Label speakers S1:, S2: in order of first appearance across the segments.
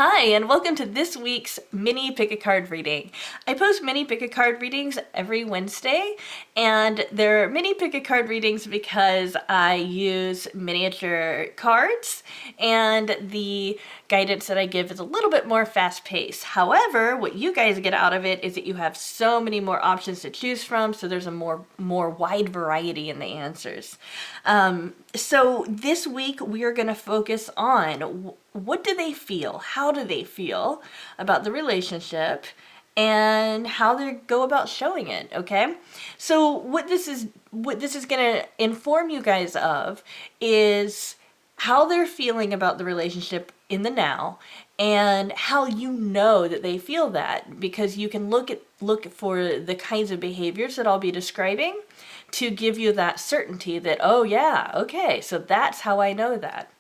S1: Hi, and welcome to this week's mini pick a card reading. I post mini pick a card readings every Wednesday, and they're mini pick a card readings because I use miniature cards, and the guidance that I give is a little bit more fast paced. However, what you guys get out of it is that you have so many more options to choose from, so there's a more wide variety in the answers. So this week we are going to focus on what do they feel? How do they feel about the relationship? And how they go about showing it, okay? So what this is going to inform you guys of is how they're feeling about the relationship in the now, and how you know that they feel that, because you can look for the kinds of behaviors that I'll be describing to give you that certainty that, oh yeah, okay, so that's how I know that.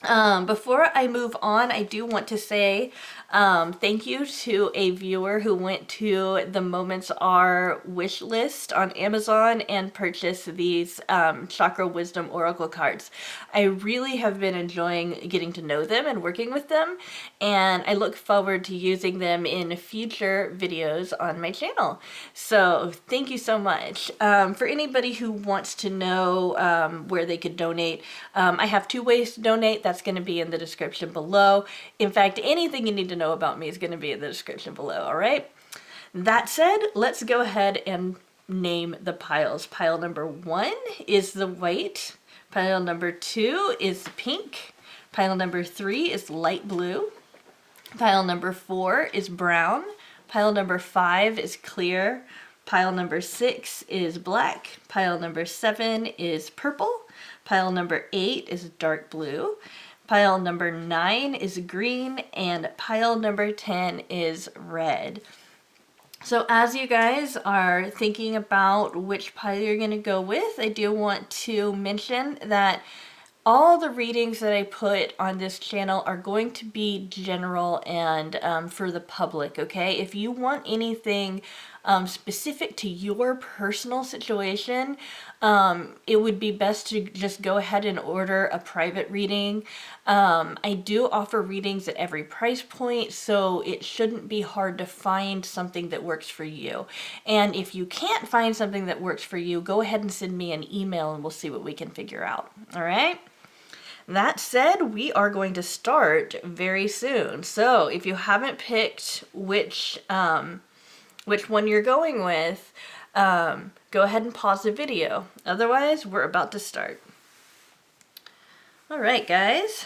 S1: Before I move on, I do want to say thank you to a viewer who went to the MomentsAre wish list on Amazon and purchased these Chakra Wisdom Oracle cards. I really have been enjoying getting to know them and working with them, and I look forward to using them in future videos on my channel. So thank you so much. For anybody who wants to know where they could donate, I have two ways to donate. That's going to be in the description below. In fact, anything you need to know about me is going to be in the description below, all right? That said, let's go ahead and name the piles. Pile number 1 is the white. Pile number 2 is pink. Pile number 3 is light blue. Pile number 4 is brown. Pile number 5 is clear. Pile number 6 is black. Pile number 7 is purple. Pile number 8 is dark blue. Pile number 9 is green, and pile number 10 is red. So as you guys are thinking about which pile you're going to go with, I do want to mention that all the readings that I put on this channel are going to be general and for the public, okay? If you want anything specific to your personal situation, it would be best to just go ahead and order a private reading. I do offer readings at every price point, so it shouldn't be hard to find something that works for you. And if you can't find something that works for you, go ahead and send me an email and we'll see what we can figure out, all right? That said, we are going to start very soon. So if you haven't picked which one you're going with, go ahead and pause the video. Otherwise, we're about to start. All right, guys.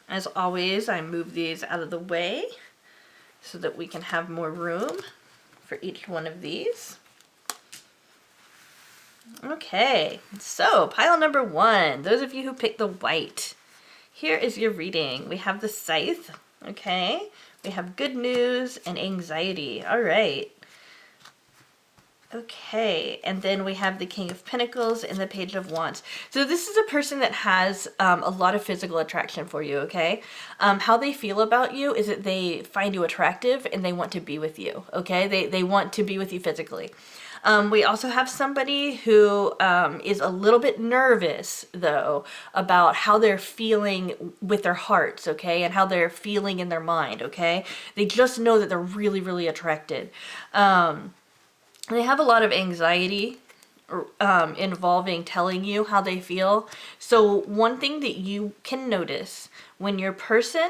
S1: As always, I move these out of the way so that we can have more room for each one of these. Okay, so pile number 1, those of you who picked the white, here is your reading. We have the Scythe, okay? We have good news and anxiety, all right. Okay, and then we have the King of Pentacles and the Page of Wands. So this is a person that has a lot of physical attraction for you, okay? How they feel about you is that they find you attractive and they want to be with you, okay? They want to be with you physically. We also have somebody who is a little bit nervous, though, about how they're feeling with their hearts, okay? And how they're feeling in their mind, okay? They just know that they're really, really attracted. They have a lot of anxiety involving telling you how they feel. So one thing that you can notice when your person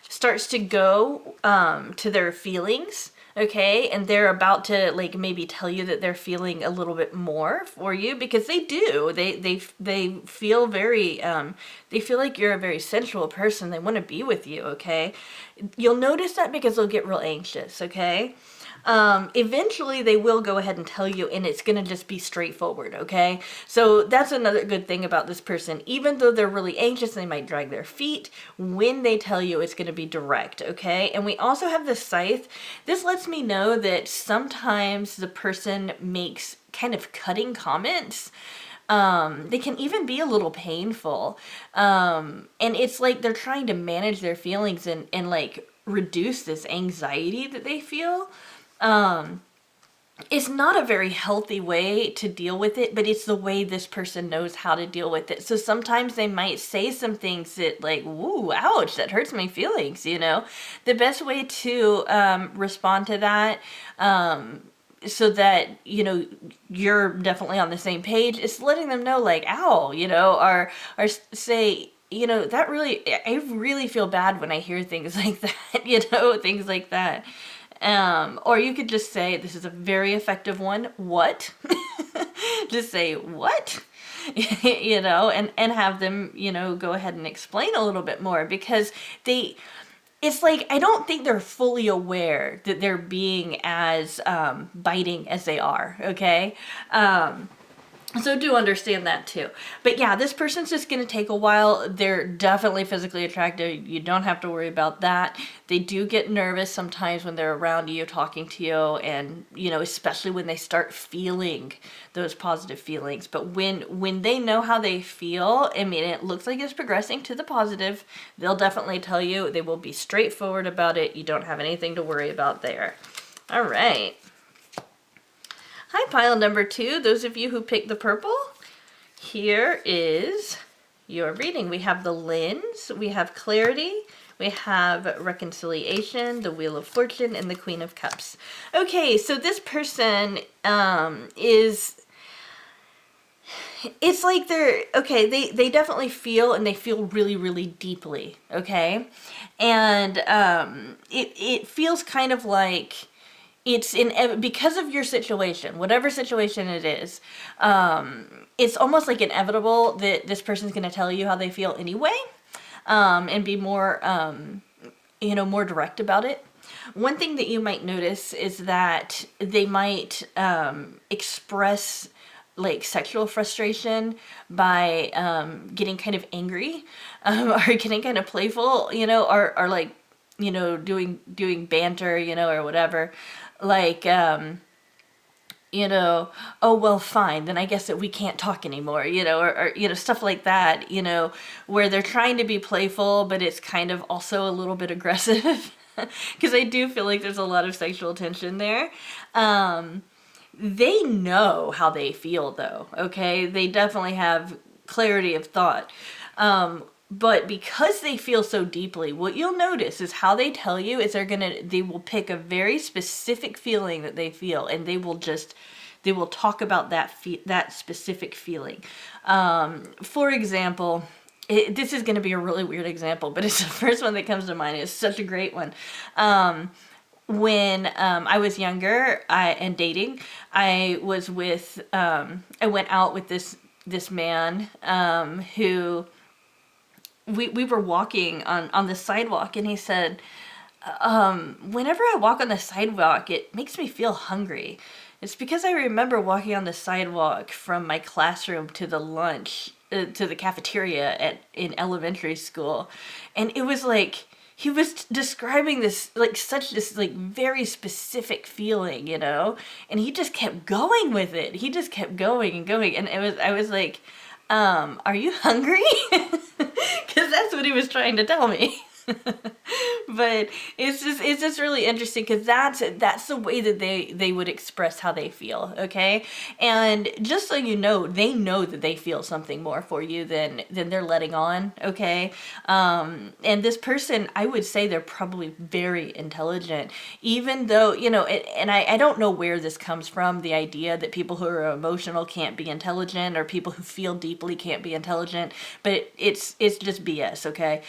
S1: starts to go to their feelings, okay, and they're about to like maybe tell you that they're feeling a little bit more for you, because they do. They feel very they feel like you're a very sensual person. They want to be with you, okay? You'll notice that because they'll get real anxious, okay? Eventually they will go ahead and tell you, and it's going to just be straightforward, okay? So that's another good thing about this person. Even though they're really anxious, they might drag their feet. When they tell you, it's going to be direct, okay? And we also have the Scythe. This lets me know that sometimes the person makes kind of cutting comments. They can even be a little painful. And it's like they're trying to manage their feelings and like reduce this anxiety that they feel. it's not a very healthy way to deal with it, but it's the way this person knows how to deal with it. So sometimes they might say some things that like, "Woo, ouch, that hurts my feelings," you know? The best way to respond to that, so that, you know, you're definitely on the same page, is letting them know like, "Ow," you know, or say, you know, that really, I really feel bad when I hear things like that, you know, things like that. Or you could just say, this is a very effective one, what? Just say, what? You know, and have them, you know, go ahead and explain a little bit more, because it's like, I don't think they're fully aware that they're being as biting as they are, okay? So do understand that too. But yeah, this person's just going to take a while. They're definitely physically attractive. You don't have to worry about that. They do get nervous sometimes when they're around you, talking to you, and, you know, especially when they start feeling those positive feelings. But when they know how they feel, I mean, it looks like it's progressing to the positive, they'll definitely tell you. They will be straightforward about it. You don't have anything to worry about there. All right. Hi, pile number 2. Those of you who picked the purple, here is your reading. We have the lens, we have clarity, we have reconciliation, the Wheel of Fortune, and the Queen of Cups. Okay, so this person it's like they definitely feel, and they feel really, really deeply, okay? And it feels kind of like, it's because of your situation, whatever situation it is, it's almost like inevitable that this person's going to tell you how they feel anyway, and be more, you know, more direct about it. One thing that you might notice is that they might express like sexual frustration by getting kind of angry, or getting kind of playful, you know, or like, you know, doing banter, you know, or whatever. Like, you know, "Oh, well, fine, then I guess that we can't talk anymore," you know, or, you know, stuff like that, you know, where they're trying to be playful, but it's kind of also a little bit aggressive. Because I do feel like there's a lot of sexual tension there. They know how they feel, though, okay? They definitely have clarity of thought. But because they feel so deeply, what you'll notice is how they tell you is they will pick a very specific feeling that they feel, and they will talk about that specific feeling. For example, this is going to be a really weird example, but it's the first one that comes to mind. It's such a great one. When I was younger and dating, I went out with this man who we were walking on the sidewalk, and he said, whenever I walk on the sidewalk, it makes me feel hungry. It's because I remember walking on the sidewalk from my classroom to the cafeteria in elementary school. And it was like, he was describing this, like, such this, like, very specific feeling, you know? And he just kept going with it. He just kept going and going. And I was like, are you hungry? Because that's what he was trying to tell me. But it's just really interesting, because that's the way that they would express how they feel, okay? And just so you know, they know that they feel something more for you than they're letting on, okay? And this person, I would say they're probably very intelligent, even though, you know, and I don't know where this comes from, the idea that people who are emotional can't be intelligent, or people who feel deeply can't be intelligent, but it's just BS, okay?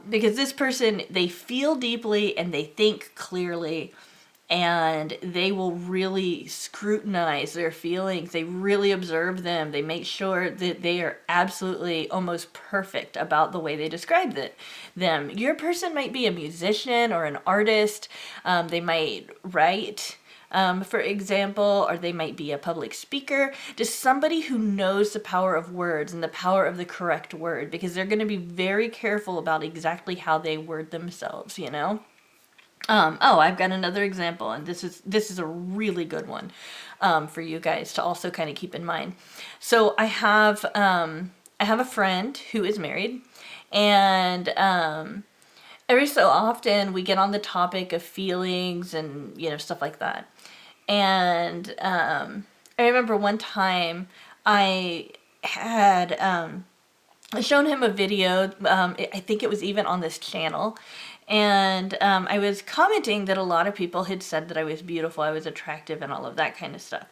S1: Because this person, they feel deeply and they think clearly, and they will really scrutinize their feelings. They really observe them. They make sure that they are absolutely almost perfect about the way they describe them. Your person might be a musician or an artist. They might write, for example, or they might be a public speaker, just somebody who knows the power of words and the power of the correct word, because they're going to be very careful about exactly how they word themselves, you know? Oh, I've got another example, and this is a really good one, for you guys to also kind of keep in mind. So I have a friend who is married, and every so often we get on the topic of feelings and, you know, stuff like that. And I remember one time I had shown him a video. I think it was even on this channel. And I was commenting that a lot of people had said that I was beautiful, I was attractive, and all of that kind of stuff.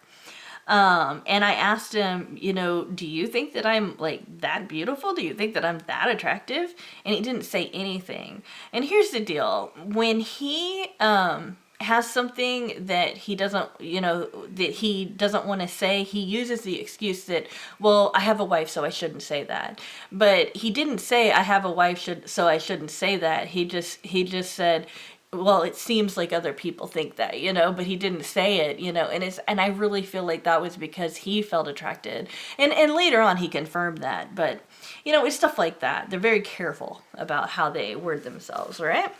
S1: And I asked him, you know, do you think that I'm like that beautiful? Do you think that I'm that attractive? And he didn't say anything. And here's the deal. When he has something that he doesn't, you know, that he doesn't want to say, he uses the excuse that, well, I have a wife, so I shouldn't say that. But he didn't say I have a wife, so I shouldn't say that. He just said, well, it seems like other people think that, you know, but he didn't say it, you know, and I really feel like that was because he felt attracted. And later on he confirmed that, but you know, it's stuff like that. They're very careful about how they word themselves, right?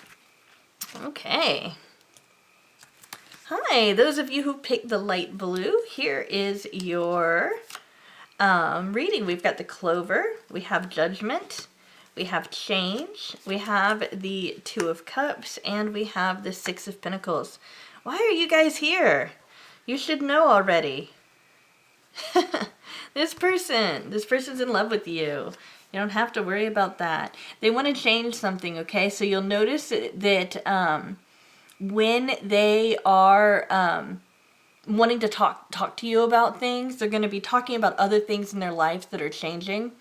S1: Okay. Hi, those of you who picked the light blue, here is your reading. We've got the Clover, we have Judgment, we have Change, we have the Two of Cups, and we have the Six of Pentacles. Why are you guys here? You should know already. This person's in love with you. You don't have to worry about that. They want to change something, okay? So you'll notice that when they are wanting to talk to you about things, they're going to be talking about other things in their life that are changing.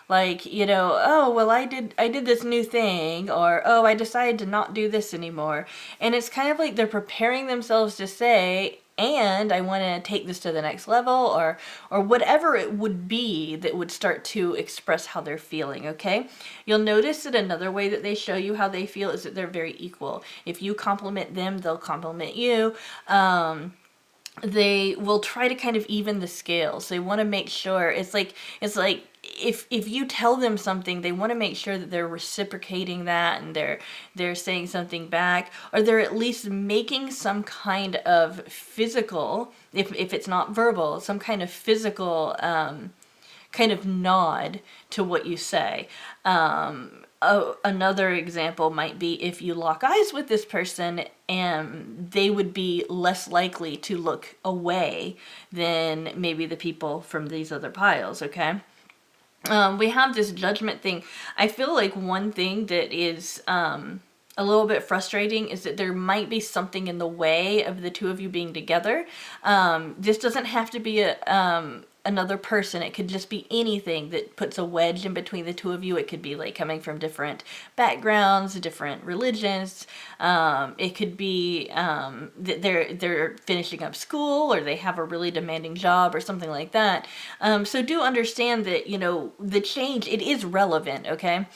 S1: Like, you know, oh, well, I did this new thing, or, oh, I decided to not do this anymore. And it's kind of like they're preparing themselves to say, and I want to take this to the next level, or whatever it would be that would start to express how they're feeling, okay? You'll notice that another way that they show you how they feel is that they're very equal. If you compliment them, they'll compliment you. They will try to kind of even the scales. They want to make sure it's like if you tell them something, they want to make sure that they're reciprocating that, and they're saying something back, or they're at least making some kind of physical, if it's not verbal, some kind of physical kind of nod to what you say. Another example might be if you lock eyes with this person, and they would be less likely to look away than maybe the people from these other piles, okay? We have this Judgment thing. I feel like one thing that is a little bit frustrating is that there might be something in the way of the two of you being together. This doesn't have to be another person. It could just be anything that puts a wedge in between the two of you. It could be like coming from different backgrounds, different religions. It could be that they're finishing up school, or they have a really demanding job, or something like that. So do understand that, you know, the change, it is relevant, okay?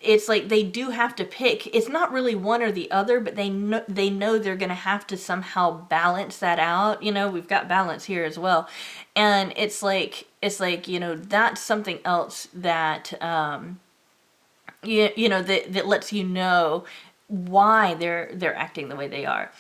S1: It's like they do have to pick. It's not really one or the other, but they know they're going to have to somehow balance that out. You know, we've got balance here as well. And it's like, you know, that's something else that, you know, that lets you know why they're acting the way they are.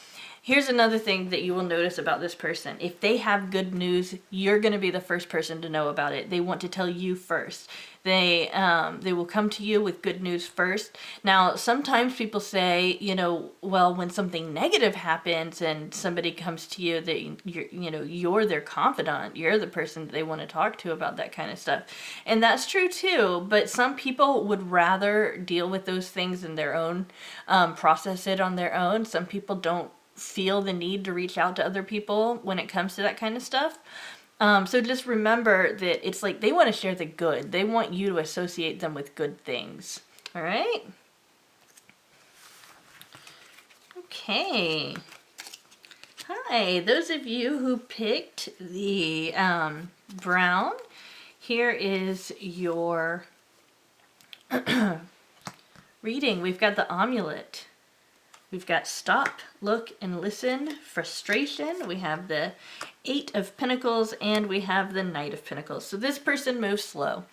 S1: Here's another thing that you will notice about this person. If they have good news, you're going to be the first person to know about it. They want to tell you first. They will come to you with good news first. Now, sometimes people say, you know, well, when something negative happens and somebody comes to you, that you're their confidant. You're the person that they want to talk to about that kind of stuff. And that's true too, but some people would rather deal with those things in their own, process it on their own. Some people don't feel the need to reach out to other people when it comes to that kind of stuff. So just remember that it's like they want to share the good. They want you to associate them with good things. All right? Okay. Hi, those of you who picked the brown, here is your reading. We've got the Amulet. We've got Stop, Look, and Listen, Frustration. We have the Eight of Pentacles, and we have the Knight of Pentacles. So this person moves slow.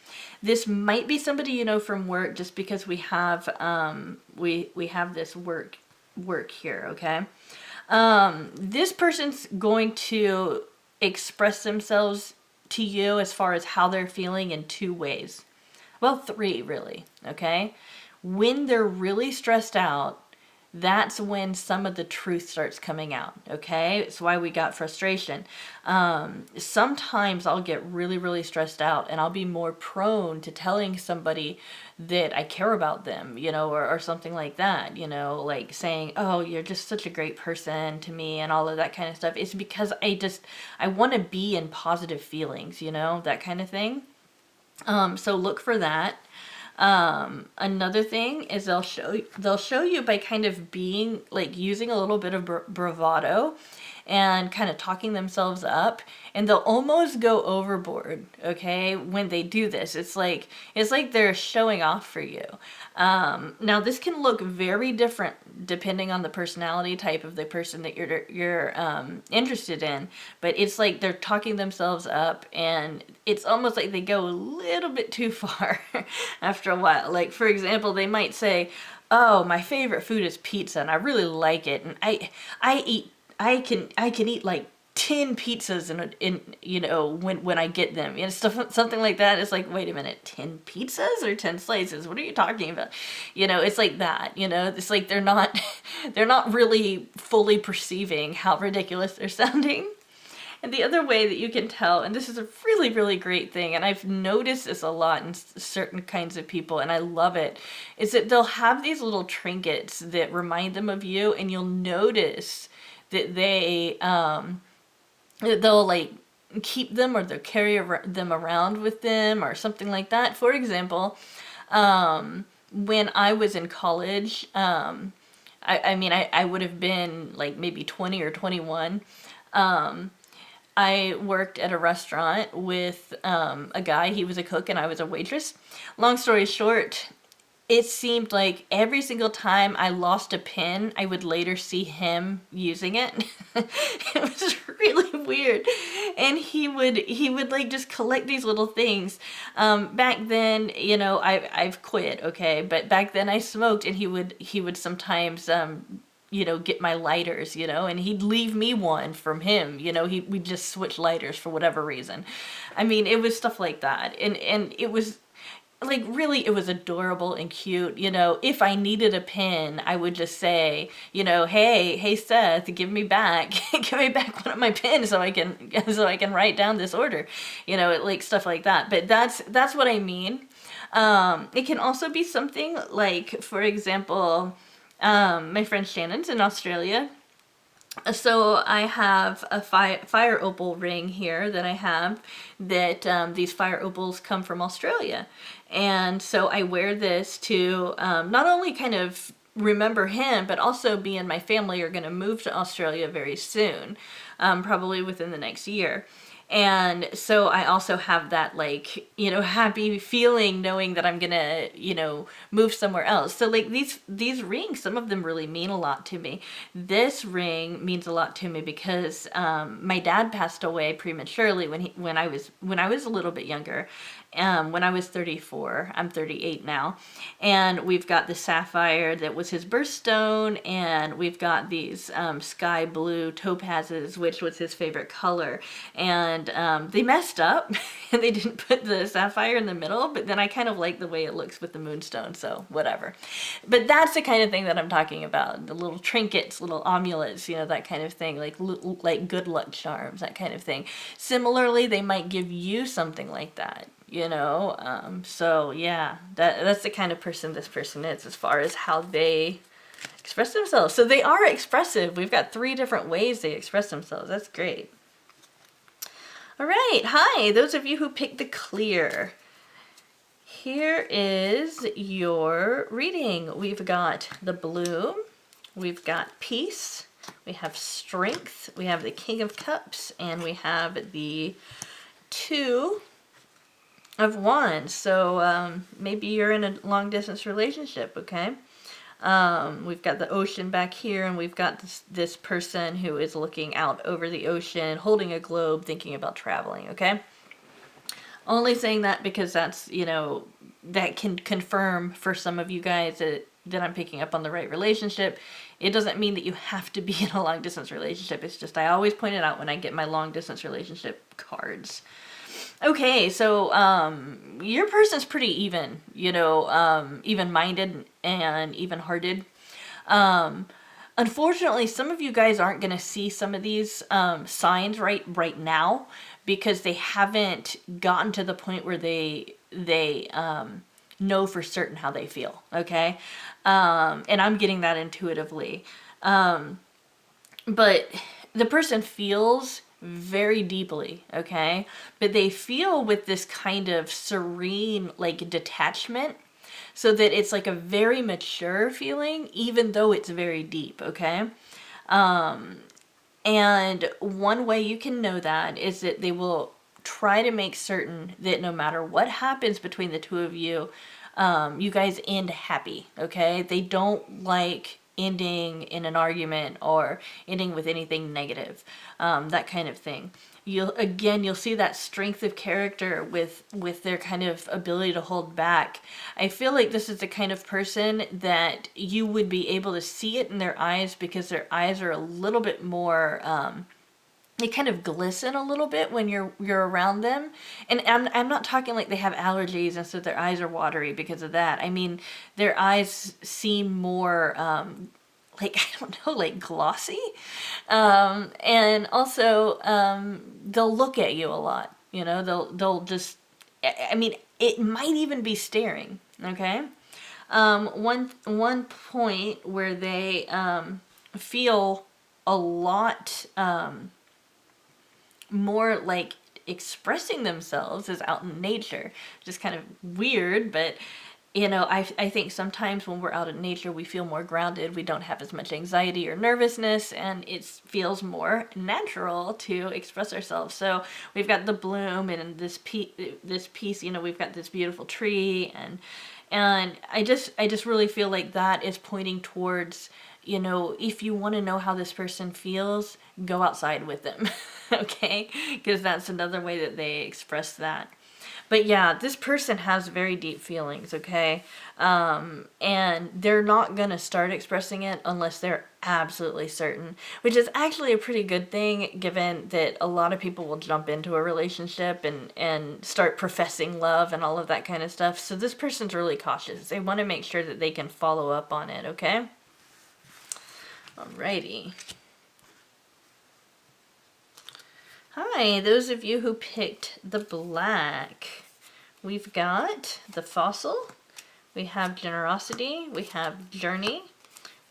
S1: This might be somebody you know from work, just because we have we have this work here, okay? This person's going to express themselves to you as far as how they're feeling in two ways. Well, three, really, okay? When they're really stressed out, that's when some of the truth starts coming out, okay? It's why we got frustration. Sometimes I'll get really, really stressed out, and I'll be more prone to telling somebody that I care about them, or something like that, like saying, oh, you're just such a great person to me and all of that kind of stuff. It's because I want to be in positive feelings, that kind of thing. So look for that. Another thing is they'll show you by kind of being like using a little bit of bravado and kind of talking themselves up, and they'll almost go overboard, okay, when they do this. It's like they're showing off for you. Now this can look very different depending on the personality type of the person that you're interested in, but it's like they're talking themselves up, and it's almost like they go a little bit too far after a while. Like, for example, they might say, oh, my favorite food is pizza and I really like it, and I can eat like 10 pizzas when I get them, something like that. It's like, wait a minute, 10 pizzas or 10 slices? What are you talking about? It's like that. It's like they're not really fully perceiving how ridiculous they're sounding. And the other way that you can tell, and this is a really, really great thing, and I've noticed this a lot in certain kinds of people, and I love it, is that they'll have these little trinkets that remind them of you, and you'll notice that they'll like keep them, or they'll carry them around with them or something like that. For example, when I was in college, I would have been like maybe 20 or 21. I worked at a restaurant with a guy. He was a cook and I was a waitress. Long story short, it seemed like every single time I lost a pen, I would later see him using it. It was really weird. And he would like just collect these little things. Back then, I've quit, okay? But back then I smoked, and he would sometimes get my lighters, and he'd leave me one from him, we'd just switch lighters for whatever reason. I mean, it was stuff like that. And it was like, really, it was adorable and cute. If I needed a pen, I would just say, hey Seth, give me back one of my pens so I can write down this order, like stuff like that. But that's what I mean. It can also be something like, for example, my friend Shannon's in Australia. So I have a fire opal ring here that I have that these fire opals come from Australia. And so I wear this to not only kind of remember him, but also me and my family are going to move to Australia very soon, probably within the next year. And so I also have that, like, happy feeling knowing that I'm gonna, move somewhere else. So like these rings, some of them really mean a lot to me. This ring means a lot to me because my dad passed away prematurely when I was a little bit younger. When I was 34, I'm 38 now, and we've got the sapphire that was his birthstone, and we've got these sky blue topazes, which was his favorite color, and they messed up and they didn't put the sapphire in the middle, but then I kind of like the way it looks with the moonstone, so whatever. But that's the kind of thing that I'm talking about, the little trinkets, little amulets, that kind of thing, like good luck charms, that kind of thing. Similarly, they might give you something like that. So yeah, that's the kind of person this person is as far as how they express themselves. So they are expressive. We've got 3 different ways they express themselves. That's great. All right. Hi, those of you who picked the clear. Here is your reading. We've got the blue. We've got peace. We have strength. We have the King of Cups. And we have the 2 of Wands. So maybe you're in a long distance relationship, okay? We've got the ocean back here, and we've got this person who is looking out over the ocean, holding a globe, thinking about traveling, okay? Only saying that because that's, that can confirm for some of you guys that I'm picking up on the right relationship. It doesn't mean that you have to be in a long distance relationship. It's just I always point it out when I get my long distance relationship cards. Okay, so your person's pretty even, even-minded and even-hearted. Unfortunately, some of you guys aren't going to see some of these signs right now because they haven't gotten to the point where they know for certain how they feel. Okay, and I'm getting that intuitively, but the person feels very deeply. Okay, but they feel with this kind of serene, like, detachment, so that it's like a very mature feeling, even though it's very deep. Okay. And one way you can know that is that they will try to make certain that no matter what happens between the two of you, you guys end happy. Okay. They don't like ending in an argument or ending with anything negative, that kind of thing. You'll see that strength of character with their kind of ability to hold back. I feel like this is the kind of person that you would be able to see it in their eyes, because their eyes are a little bit more, they kind of glisten a little bit when you're around them. And I'm not talking like they have allergies and so their eyes are watery because of that. I mean, their eyes seem more like, I don't know, like glossy. And also, they'll look at you a lot. You know, they'll just, I mean, it might even be staring. Okay. One point where they feel a lot more like expressing themselves is out in nature. Just kind of weird, but I think sometimes when we're out in nature, we feel more grounded. We don't have as much anxiety or nervousness, and it feels more natural to express ourselves. So we've got the bloom, and this piece, we've got this beautiful tree, and I just really feel like that is pointing towards, if you want to know how this person feels, go outside with them. Okay? Because that's another way that they express that. But yeah, this person has very deep feelings, okay? And they're not going to start expressing it unless they're absolutely certain, which is actually a pretty good thing, given that a lot of people will jump into a relationship and start professing love and all of that kind of stuff. So this person's really cautious. They want to make sure that they can follow up on it, okay? Alrighty. Hi, those of you who picked the black. We've got the Fossil, we have Generosity, we have Journey,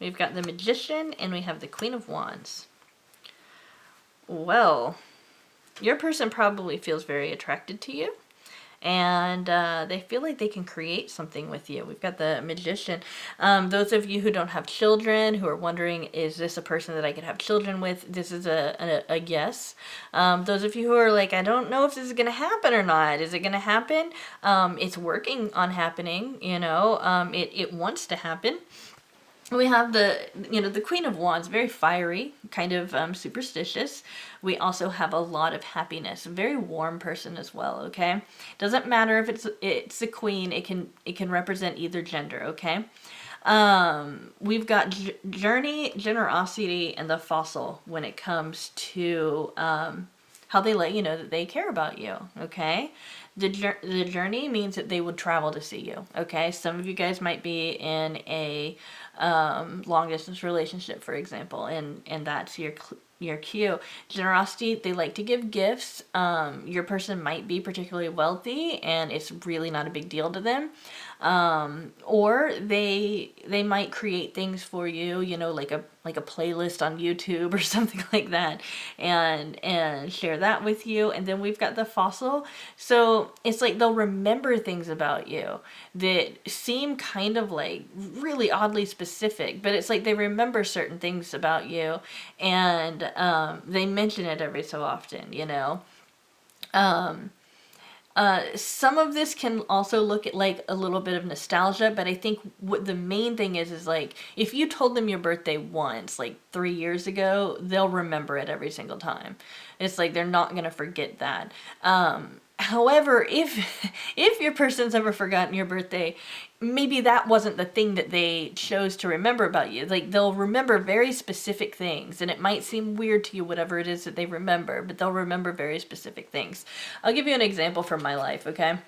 S1: we've got the Magician, and we have the Queen of Wands. Well, your person probably feels very attracted to you, and they feel like they can create something with you. We've got the Magician. Those of you who don't have children, who are wondering, is this a person that I could have children with? This is a yes. Those of you who are like, I don't know if this is going to happen or not. Is it going to happen? It's working on happening, it wants to happen. We have the Queen of Wands, very fiery, kind of superstitious. We also have a lot of happiness, a very warm person as well, okay? Doesn't matter if it's the Queen, it can represent either gender, okay? We've got Journey, Generosity, and the Fossil when it comes to how they let you know that they care about you, okay? The journey means that they would travel to see you, okay? Some of you guys might be in a long distance relationship, for example, and that's your cue. Generosity, they like to give gifts. Your person might be particularly wealthy and it's really not a big deal to them. Or they might create things for you, like a playlist on YouTube or something like that, and share that with you. And then we've got the Fossil. So it's like they'll remember things about you that seem kind of like really oddly specific, but it's like they remember certain things about you, and they mention it every so often, some of this can also look at like a little bit of nostalgia, but I think what the main thing is like, if you told them your birthday once, like 3 years ago, they'll remember it every single time. It's like they're not going to forget that. However, if your person's ever forgotten your birthday, maybe that wasn't the thing that they chose to remember about you. Like, they'll remember very specific things, and it might seem weird to you, whatever it is that they remember, but they'll remember very specific things. I'll give you an example from my life, okay?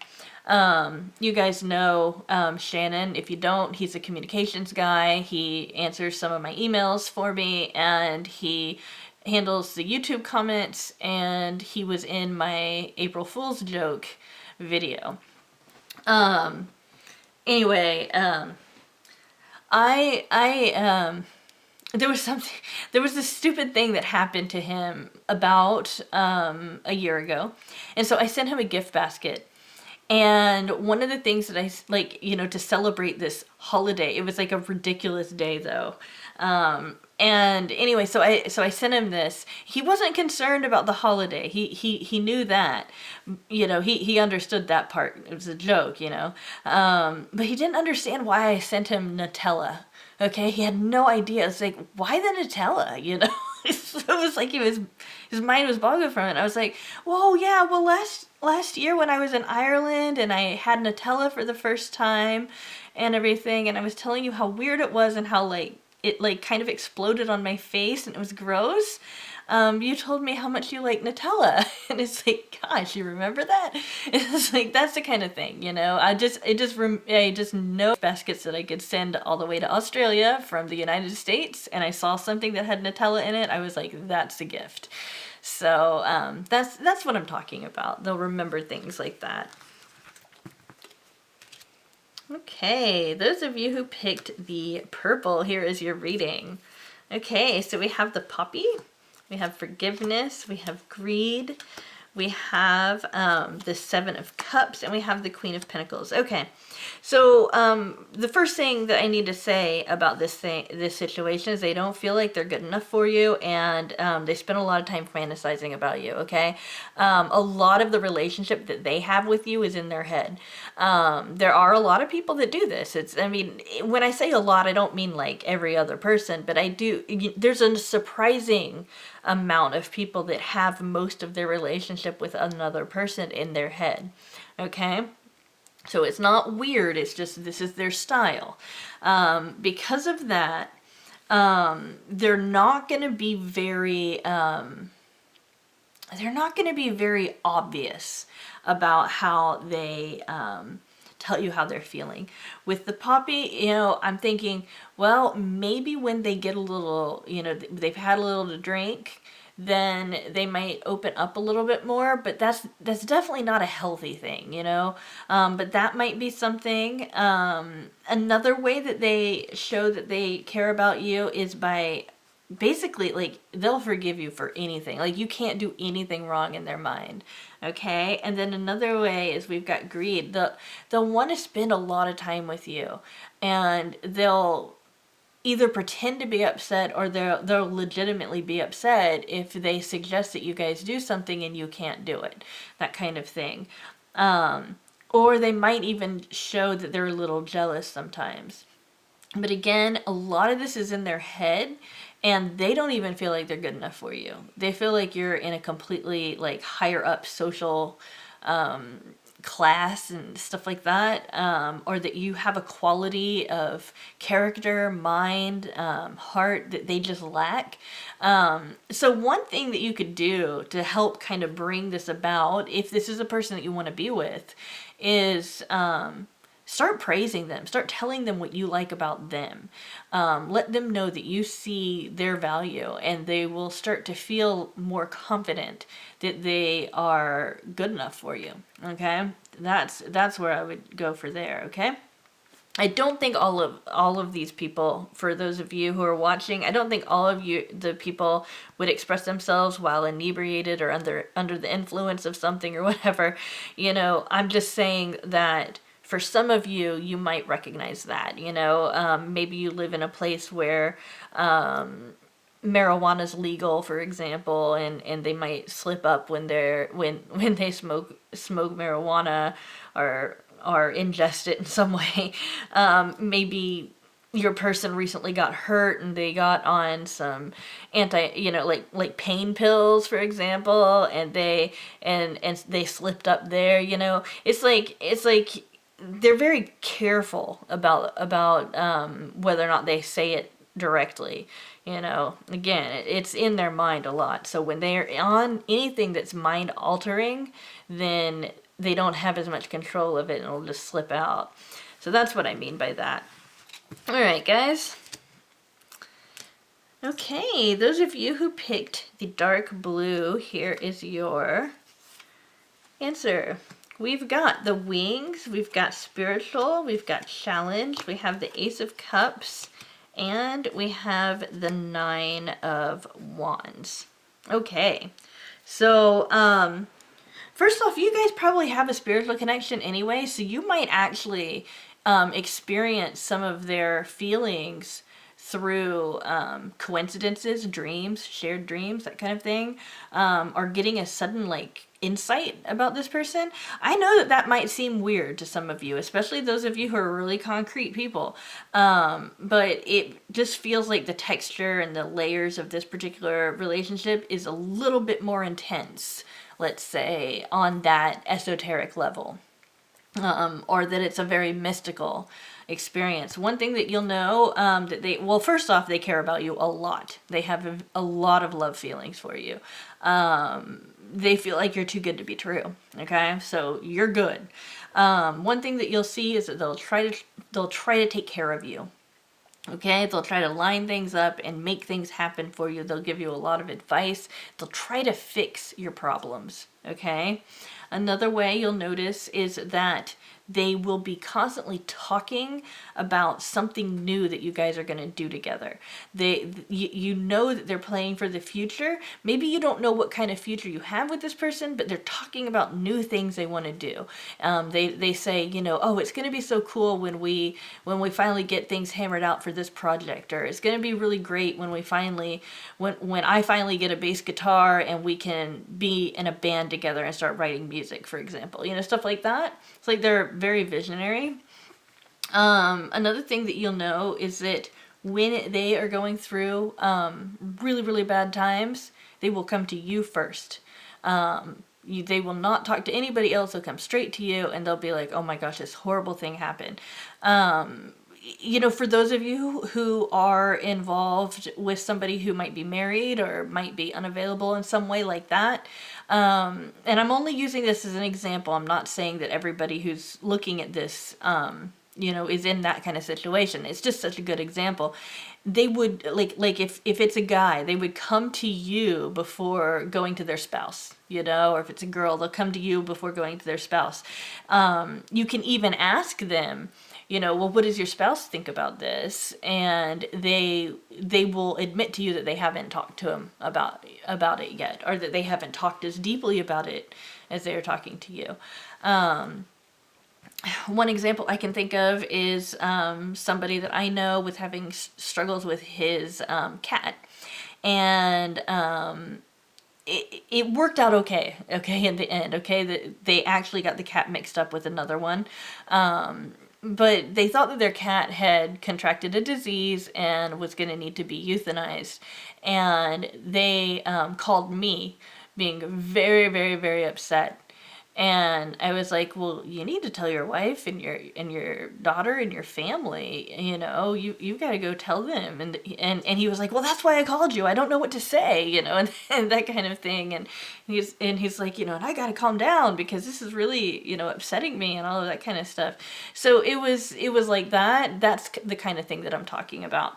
S1: You guys know Shannon. If you don't, he's a communications guy. He answers some of my emails for me, and he handles the YouTube comments, and he was in my April Fool's joke video. Anyway, I there was something, there was this stupid thing that happened to him about a year ago, and so I sent him a gift basket. And one of the things that I like, to celebrate this holiday, it was like a ridiculous day though. And anyway, so I sent him this. He wasn't concerned about the holiday. He knew that. He understood that part. It was a joke, but he didn't understand why I sent him Nutella. Okay, he had no idea. It's like, why the Nutella? So it was like his mind was boggled from it. I was like, whoa, yeah, well, last year when I was in Ireland and I had Nutella for the first time and everything, and I was telling you how weird it was and how it kind of exploded on my face and it was gross. You told me how much you like Nutella, and it's like, gosh, you remember that? It's like, that's the kind of thing, I just know baskets that I could send all the way to Australia from the United States, and I saw something that had Nutella in it. I was like, that's a gift. So that's what I'm talking about. They'll remember things like that. Okay, those of you who picked the purple, here is your reading. Okay, so we have the poppy. We have forgiveness, we have greed, we have the Seven of Cups, and we have the Queen of Pentacles. Okay, so the first thing that I need to say about this situation is they don't feel like they're good enough for you, and they spend a lot of time fantasizing about you, okay? A lot of the relationship that they have with you is in their head. There are a lot of people that do this. When I say a lot, I don't mean like every other person, but there's a surprising amount of people that have most of their relationship with another person in their head, okay? So it's not weird, it's just this is their style. Because of that, they're not going to be very obvious about how they tell you how they're feeling. With the poppy, I'm thinking, well, maybe when they get a little, they've had a little to drink, then they might open up a little bit more, but that's definitely not a healthy thing, but that might be something. Another way that they show that they care about you is by basically, they'll forgive you for anything. You can't do anything wrong in their mind, okay? And then another way is we've got greed. They'll want to spend a lot of time with you, and they'll either pretend to be upset or they'll legitimately be upset if they suggest that you guys do something and you can't do it, that kind of thing. Or they might even show that they're a little jealous sometimes. But again, a lot of this is in their head, and they don't even feel like they're good enough for you. They feel like you're in a completely higher up social class and stuff like that, or that you have a quality of character, mind, heart that they just lack. So one thing that you could do to help kind of bring this about, if this is a person that you want to be with, is start praising them. Start telling them what you like about them. Let them know that you see their value, and they will start to feel more confident that they are good enough for you. Okay? That's where I would go for there, okay? I don't think all of these people, for those of you who are watching, I don't think all of the people would express themselves while inebriated or under the influence of something or whatever. I'm just saying that for some of you, you might recognize that, maybe you live in a place where marijuana is legal, for example, and they might slip up when they smoke marijuana or ingest it in some way. Maybe your person recently got hurt and they got on some like pain pills, for example, and they slipped up there. It's like they're very careful about whether or not they say it directly. Again, it's in their mind a lot. So when they're on anything that's mind altering, then they don't have as much control of it and it'll just slip out. So that's what I mean by that. All right, guys. Okay, those of you who picked the dark blue, here is your answer. We've got the wings, we've got spiritual, we've got challenge, we have the Ace of Cups, and we have the Nine of Wands. Okay, so first off, you guys probably have a spiritual connection anyway, so you might actually experience some of their feelings through coincidences, dreams, shared dreams, that kind of thing, or getting a sudden like insight about this person. I know that that might seem weird to some of you, especially those of you who are really concrete people, but it just feels like the texture and the layers of this particular relationship is a little bit more intense, let's say, on that esoteric level, or that it's a very mystical experience. One thing that you'll know, that they, well, first off, they care about you a lot. They have a lot of love feelings for you. They feel like you're too good to be true. Okay, so you're good. One thing that you'll see is that they'll try to take care of you. Okay, they'll try to line things up and make things happen for you. They'll give you a lot of advice. They'll try to fix your problems. Okay, another way you'll notice is that they will be constantly talking about something new that you guys are going to do together. You know that they're planning for the future. Maybe you don't know what kind of future you have with this person, but they're talking about new things they want to do. They say, you know, oh, it's going to be so cool when we finally get things hammered out for this project, or it's going to be really great when we finally, when I finally get a bass guitar and we can be in a band together and start writing music, for example. You know, stuff like that. It's like they're very visionary. Another thing that you'll know is that when they are going through really, really bad times, they will come to you first. They will not talk to anybody else. They'll come straight to you and they'll be like, oh my gosh, this horrible thing happened. You know, for those of you who are involved with somebody who might be married or might be unavailable in some way like that, and I'm only using this as an example. I'm not saying that everybody who's looking at this, you know, is in that kind of situation. It's just such a good example. They would, like if it's a guy, they would come to you before going to their spouse, you know, or if it's a girl, they'll come to you before going to their spouse. You can even ask them, you know, well, what does your spouse think about this? And they will admit to you that they haven't talked to him about it yet, or that they haven't talked as deeply about it as they are talking to you. One example I can think of is somebody that I know was having struggles with his cat, and it worked out okay in the end. Okay, that they actually got the cat mixed up with another one. But they thought that their cat had contracted a disease and was going to need to be euthanized. And they called me, being very, very, very upset. And I was like, well, you need to tell your wife and your daughter and your family, you know, you've got to go tell them. And he was like, well, that's why I called you. I don't know what to say, you know, and that kind of thing. And he's like, you know, and I got to calm down because this is really, you know, upsetting me and all of that kind of stuff. So it was like that. That's the kind of thing that I'm talking about.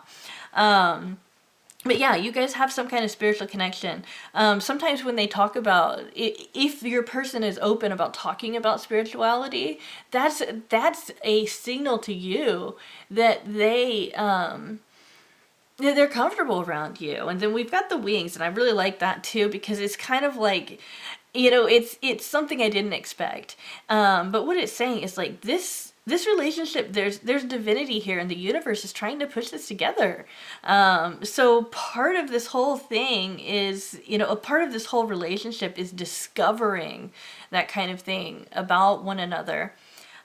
S1: But yeah, you guys have some kind of spiritual connection. Sometimes when they talk about, if your person is open about talking about spirituality, that's a signal to you that they're comfortable around you. And then we've got the wings, and I really like that too, because it's kind of like, you know, it's something I didn't expect. But what it's saying is like this relationship, there's divinity here, and the universe is trying to push this together. So part of this whole thing is, you know, a part of this whole relationship is discovering that kind of thing about one another,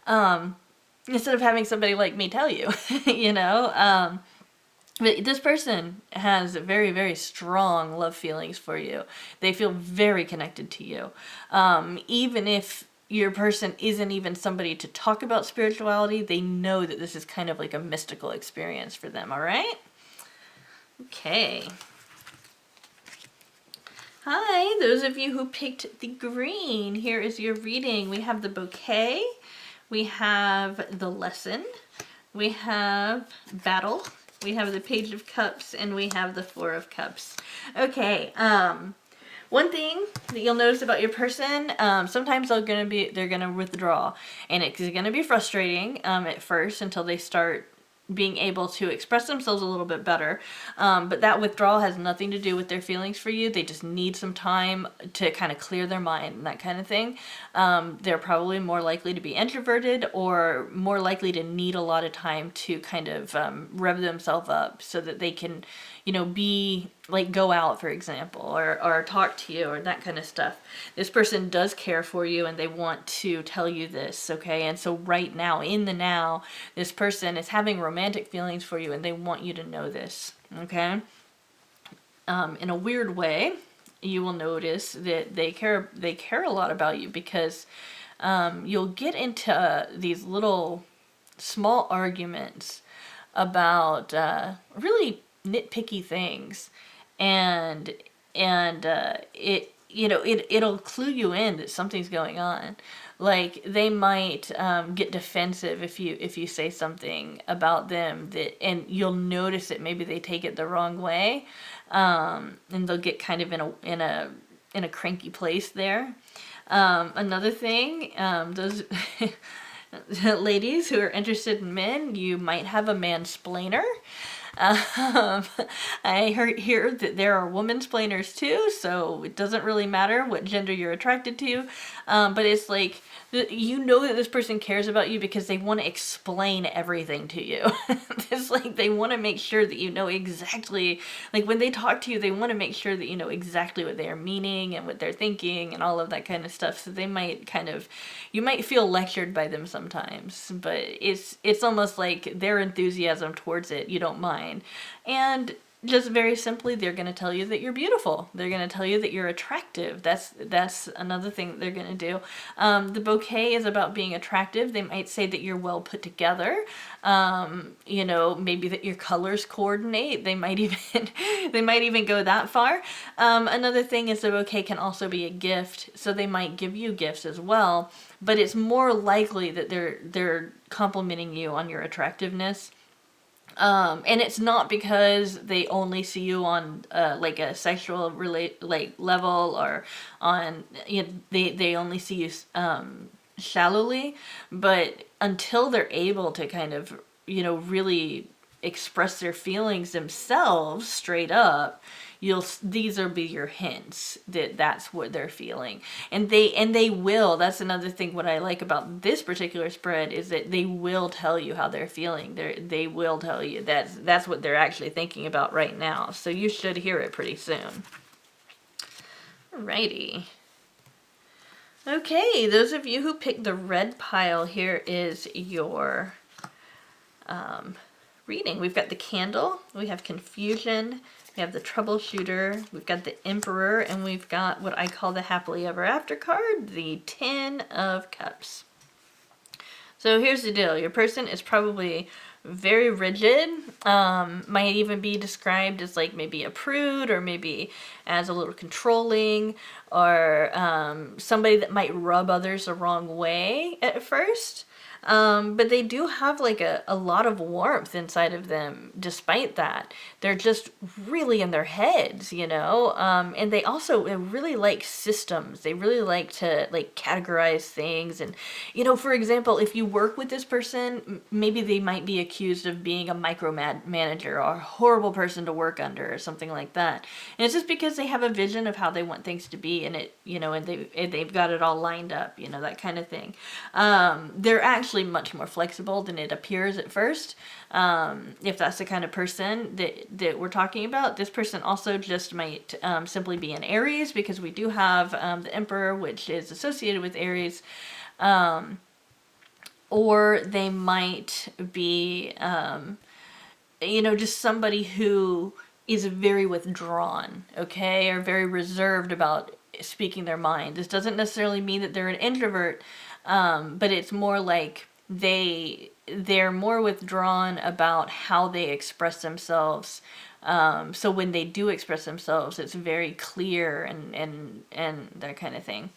S1: instead of having somebody like me tell you, you know. But this person has very, very strong love feelings for you. They feel very connected to you. Even if your person isn't even somebody to talk about spirituality, they know that this is kind of like a mystical experience for them, all right? Okay. Hi, those of you who picked the green, here is your reading. We have the bouquet, we have the lesson, we have battle, we have the Page of Cups, and we have the Four of Cups. Okay, one thing that you'll notice about your person, sometimes they're gonna withdraw, and it's gonna be frustrating at first until they start being able to express themselves a little bit better. But that withdrawal has nothing to do with their feelings for you. They just need some time to kind of clear their mind and that kind of thing. They're probably more likely to be introverted or more likely to need a lot of time to kind of rev themselves up so that they can, be like go out, for example, or talk to you or that kind of stuff. This person does care for you and they want to tell you this, okay? And so right now, in the now, this person is having romantic feelings for you and they want you to know this, okay? In a weird way, you will notice that they care a lot about you because you'll get into these little small arguments about really nitpicky things, and it'll clue you in that something's going on. Like they might get defensive if you say something about them and you'll notice that maybe they take it the wrong way, and they'll get kind of in a cranky place there. Another thing, those ladies who are interested in men, you might have a mansplainer. I hear that there are woman-splainers too, so it doesn't really matter what gender you're attracted to. But it's like, you know that this person cares about you because they want to explain everything to you. It's like they want to make sure that you know exactly, like when they talk to you, they want to make sure that you know exactly what they are meaning and what they're thinking and all of that kind of stuff. So they might you might feel lectured by them sometimes, but it's almost like their enthusiasm towards it, you don't mind. And just very simply, they're going to tell you that you're beautiful. They're going to tell you that you're attractive. That's another thing that they're going to do. The bouquet is about being attractive. They might say that you're well put together. Maybe that your colors coordinate. They might even go that far. Another thing is the bouquet can also be a gift, so they might give you gifts as well. But it's more likely that they're complimenting you on your attractiveness. And it's not because they only see you on like a sexual level, or on they only see you shallowly, but until they're able to kind of really express their feelings themselves straight up, these will be your hints that that's what they're feeling, and they will. That's another thing. What I like about this particular spread is that they will tell you how they're feeling. They will tell you that's what they're actually thinking about right now. So you should hear it pretty soon. Alrighty. Okay, those of you who picked the red pile, here is your reading. We've got the Candle, we have Confusion, we have the Troubleshooter, we've got the Emperor, and we've got what I call the Happily Ever After card, the Ten of Cups. So here's the deal. Your person is probably very rigid, might even be described as like maybe a prude, or maybe as a little controlling, or somebody that might rub others the wrong way at first. But they do have like a lot of warmth inside of them despite that. They're just really in their heads, and they also really like systems. They really like to like categorize things. And, for example, if you work with this person, maybe they might be accused of being a micromanager or a horrible person to work under or something like that. And it's just because they have a vision of how they want things to be, and they've got it all lined up, that kind of thing. They're actually much more flexible than it appears at first. If that's the kind of person that we're talking about. This person also just might simply be an Aries, because we do have the Emperor, which is associated with Aries. Or they might be, just somebody who is very withdrawn, okay, or very reserved about speaking their mind. This doesn't necessarily mean that they're an introvert, but it's more like they they're more withdrawn about how they express themselves. So when they do express themselves, it's very clear and that kind of thing.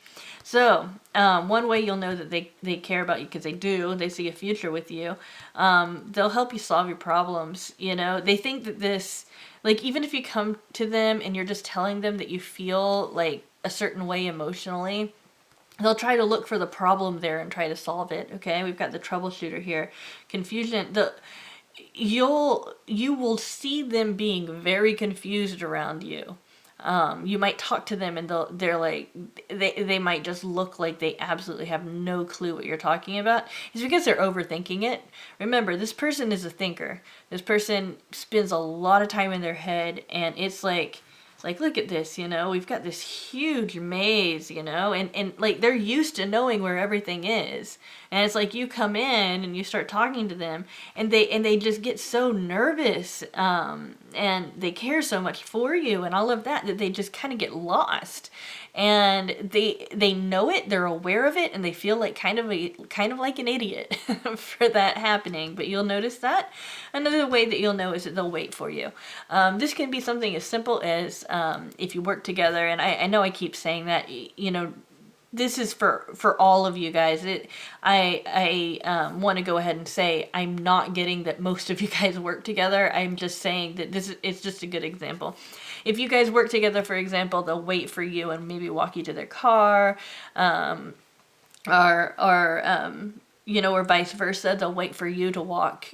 S1: So one way you'll know that they care about you, because they see a future with you. They'll help you solve your problems. They think that this, like, even if you come to them and you're just telling them that you feel like a certain way emotionally, they'll try to look for the problem there and try to solve it. Okay, we've got the troubleshooter here. Confusion. You will see them being very confused around you. You might talk to them and they're like, they might just look like they absolutely have no clue what you're talking about. It's because they're overthinking it. Remember, this person is a thinker. This person spends a lot of time in their head, and it's like, look at this, we've got this huge maze, and like they're used to knowing where everything is. And it's like you come in and you start talking to them, and they just get so nervous, and they care so much for you and all of that they just kind of get lost. And they know it, they're aware of it, and they feel like kind of like an idiot for that happening. But you'll notice that. Another way that you'll know is that they'll wait for you. This can be something as simple as if you work together, and I know I keep saying that, this is for all of you guys. I want to go ahead and say I'm not getting that most of you guys work together. I'm just saying that it's just a good example. If you guys work together, for example, they'll wait for you and maybe walk you to their car, or vice versa. They'll wait for you to walk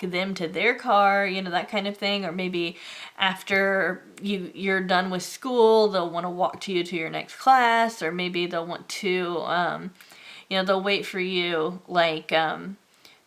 S1: them to their car, that kind of thing. Or maybe after you're done with school, they'll want to walk you to your next class. Or maybe they'll want to, they'll wait for you, like,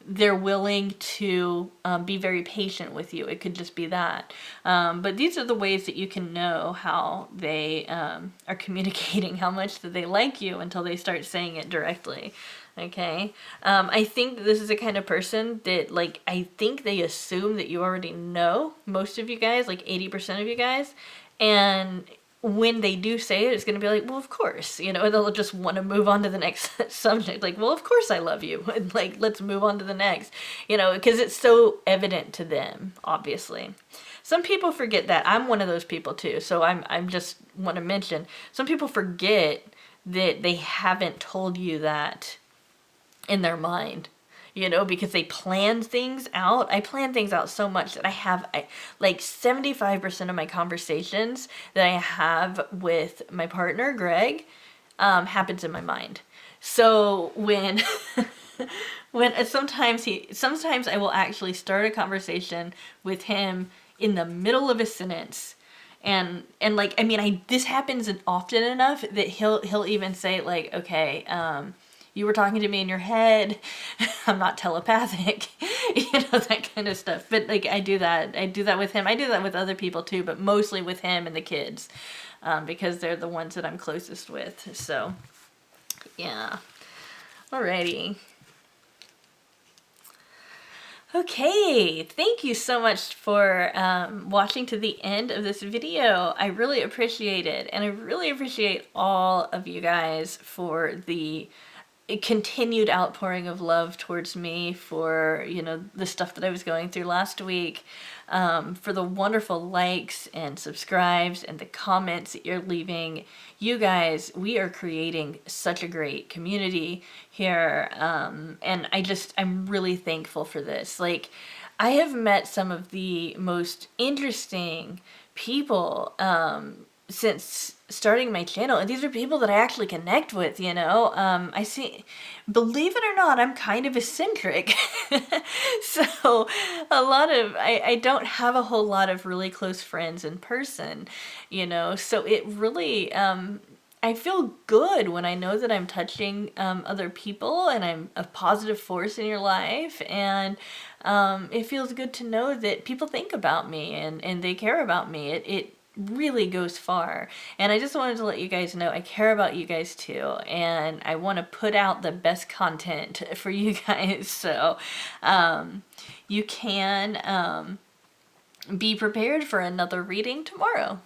S1: they're willing to be very patient with you. It could just be that. But these are the ways that you can know how they are communicating how much that they like you until they start saying it directly. Okay. I think this is the kind of person that, like, I think they assume that you already know, most of you guys, like 80% of you guys. And when they do say it, it's going to be like, well, of course, and they'll just want to move on to the next subject. Like, well, of course I love you. And like, let's move on to the next, because it's so evident to them, obviously. Some people forget that. I'm one of those people too. So I'm just want to mention, some people forget that they haven't told you that in their mind, because they plan things out. I plan things out so much that I have like 75% of my conversations that I have with my partner, Greg, happens in my mind. So when sometimes I will actually start a conversation with him in the middle of a sentence. And like, I mean, this happens often enough that he'll even say, like, okay, you were talking to me in your head. I'm not telepathic, that kind of stuff. But like, I do that with him. I do that with other people too, but mostly with him and the kids, because they're the ones that I'm closest with. So yeah. Alrighty. Okay, thank you so much for watching to the end of this video. I really appreciate it, and I really appreciate all of you guys for the continued outpouring of love towards me, for the stuff that I was going through last week, for the wonderful likes and subscribes and the comments that you're leaving. You guys, we are creating such a great community here, and I'm really thankful for this. Like, I have met some of the most interesting people since starting my channel, and these are people that I actually connect with. I see, believe it or not, I'm kind of eccentric. So I don't have a whole lot of really close friends in person, so it really, I feel good when I know that I'm touching other people and I'm a positive force in your life, and it feels good to know that people think about me and they care about me. It really goes far. And I just wanted to let you guys know I care about you guys too, and I want to put out the best content for you guys. So you can be prepared for another reading tomorrow.